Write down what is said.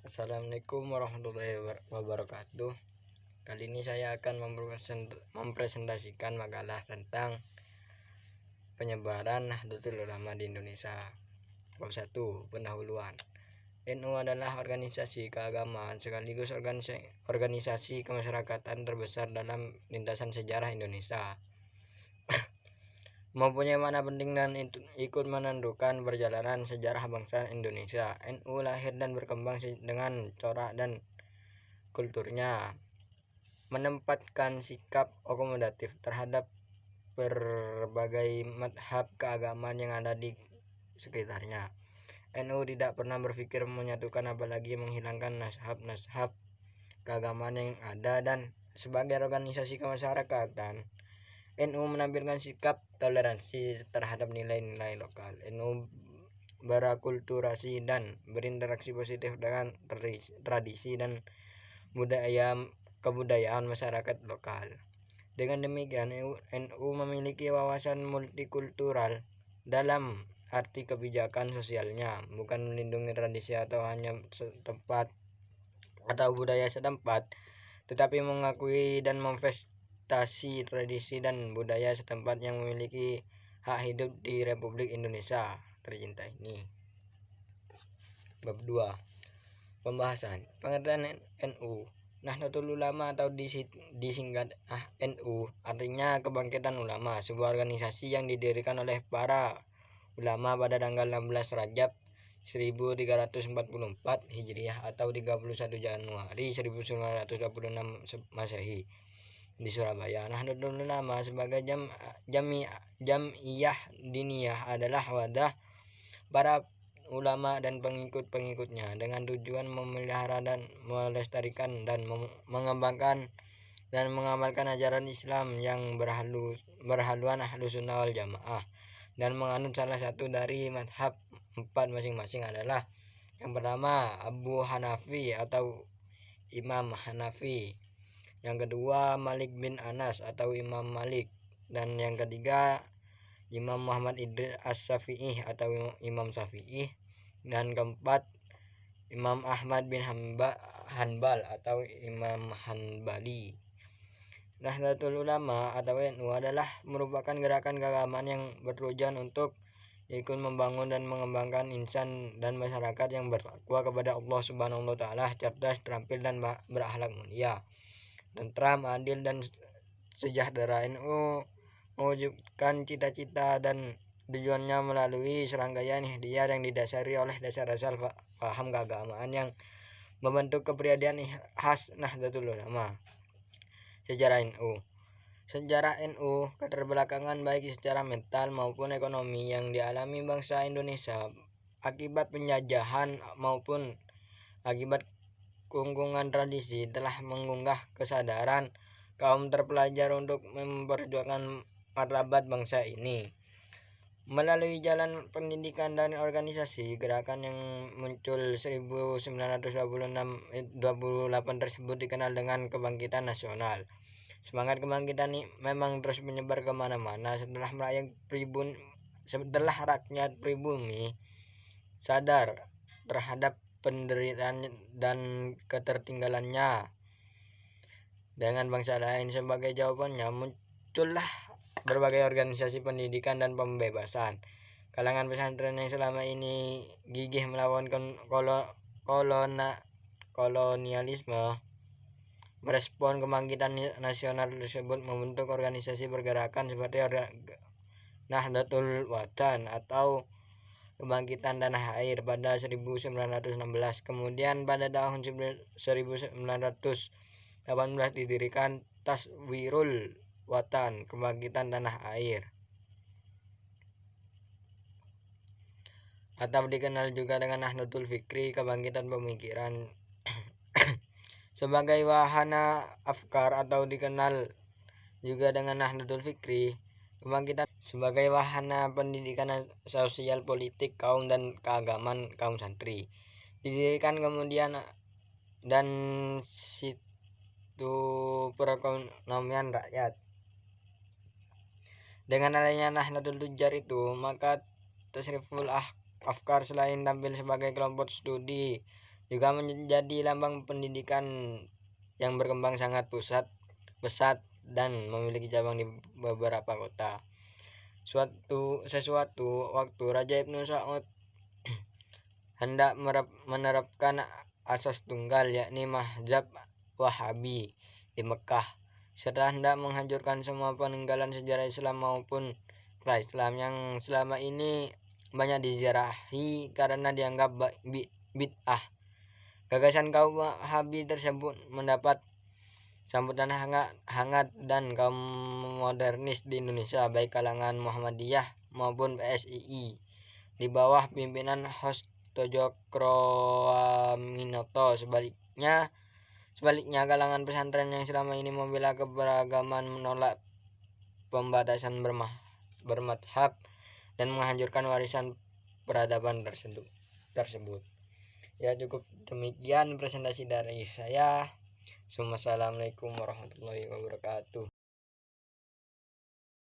Assalamualaikum warahmatullahi wabarakatuh. Kali ini saya akan mempresentasikan makalah tentang penyebaran Nahdlatul Ulama di Indonesia. Bab 1. Pendahuluan. NU adalah organisasi keagamaan sekaligus organisasi kemasyarakatan terbesar dalam lintasan sejarah Indonesia. Mempunyai makna penting dan ikut menentukan perjalanan sejarah bangsa Indonesia. NU lahir dan berkembang dengan corak dan kulturnya, menempatkan sikap akomodatif terhadap berbagai madhab keagamaan yang ada di sekitarnya. NU tidak pernah berpikir menyatukan apalagi menghilangkan nashab keagamaan yang ada, dan sebagai organisasi kemasyarakatan, NU menampilkan sikap toleransi terhadap nilai-nilai lokal. NU berakulturasi dan berinteraksi positif dengan tradisi dan kebudayaan masyarakat lokal. Dengan demikian, NU memiliki wawasan multikultural dalam arti kebijakan sosialnya, bukan melindungi tradisi atau hanya setempat atau budaya setempat, tetapi mengakui dan tradisi dan budaya setempat yang memiliki hak hidup di Republik Indonesia tercinta ini. Bab 2. Pembahasan. Pengertian NU. Nahdlatul Ulama atau disingkat NU artinya kebangkitan ulama, sebuah organisasi yang didirikan oleh para ulama pada tanggal 16 Rajab 1344 Hijriah atau 31 Januari 1926 Masehi di Surabaya. Nahdlatul Ulama sebagai jamiyah diniyah adalah wadah para ulama dan pengikut-pengikutnya dengan tujuan memelihara dan melestarikan dan mengembangkan dan mengamalkan ajaran Islam yang berhaluan Ahlus Sunnah wal Jamaah dan menganut salah satu dari madhab 4 masing-masing adalah: yang pertama Abu Hanafi atau Imam Hanafi, yang kedua Malik bin Anas atau Imam Malik, dan yang ketiga Imam Muhammad Idris As-Syafi'i atau Imam Syafi'i, dan keempat Imam Ahmad bin Hanbal atau Imam Hanbali. Nahdlatul Ulama atau NU adalah merupakan gerakan keagamaan yang bertujuan untuk ikut membangun dan mengembangkan insan dan masyarakat yang bertakwa kepada Allah Subhanahu wa taala, cerdas, terampil dan berakhlak mulia, tentram, adil dan sejahtera. NU mewujudkan cita-cita dan tujuannya melalui serangkaian ikhtiar yang didasari oleh dasar-dasar paham keagamaan yang membentuk kepribadian khas Nahdlatul Ulama. Sejarah NU, keterbelakangan baik secara mental maupun ekonomi yang dialami bangsa Indonesia akibat penjajahan maupun akibat kungkungan tradisi telah mengunggah kesadaran kaum terpelajar untuk memperjuangkan martabat bangsa ini. Melalui jalan pendidikan dan organisasi, gerakan yang muncul 1928 tersebut dikenal dengan kebangkitan nasional. Semangat kebangkitan ini memang terus menyebar kemana-mana setelah rakyat pribumi sadar terhadap penderitaan dan ketertinggalannya dengan bangsa lain. Sebagai jawabannya, muncullah berbagai organisasi pendidikan dan pembebasan. Kalangan pesantren yang selama ini gigih melawan kolonialisme merespon kebangkitan nasional tersebut, membentuk organisasi pergerakan seperti Nahdlatul Watan atau Kebangkitan Tanah Air pada 1916. Kemudian pada tahun 1918 didirikan Taswirul Watan, Kebangkitan Tanah Air, atau dikenal juga dengan Nahdlatul Fikri, Kebangkitan Pemikiran. Sebagai wahana afkar atau dikenal juga dengan Nahdlatul Fikri, Kebangkitan sebagai wahana pendidikan sosial politik kaum dan keagamaan kaum santri didirikan kemudian, dan situ perekonomian rakyat. Dengan adanya Nahdlatul Tujar itu, maka Tasriful Afkar selain tampil sebagai kelompok studi juga menjadi lambang pendidikan yang berkembang sangat pesat dan memiliki cabang di beberapa kota. Sesuatu waktu Raja Ibnu Saud hendak menerapkan asas tunggal, yakni mazhab Wahabi di Mekah, serta hendak menghancurkan semua peninggalan sejarah Islam maupun pra-Islam yang selama ini banyak diziarahi karena dianggap bid'ah. Gagasan kaum Wahabi tersebut mendapat sambutan hangat dan kaum modernis di Indonesia, baik kalangan Muhammadiyah maupun PSII di bawah pimpinan Hostjokrowaminoto. Sebaliknya kalangan pesantren yang selama ini membela keberagaman menolak pembatasan bermadhab dan menghancurkan warisan peradaban tersebut. Ya, cukup demikian presentasi dari saya. Assalamualaikum warahmatullahi wabarakatuh.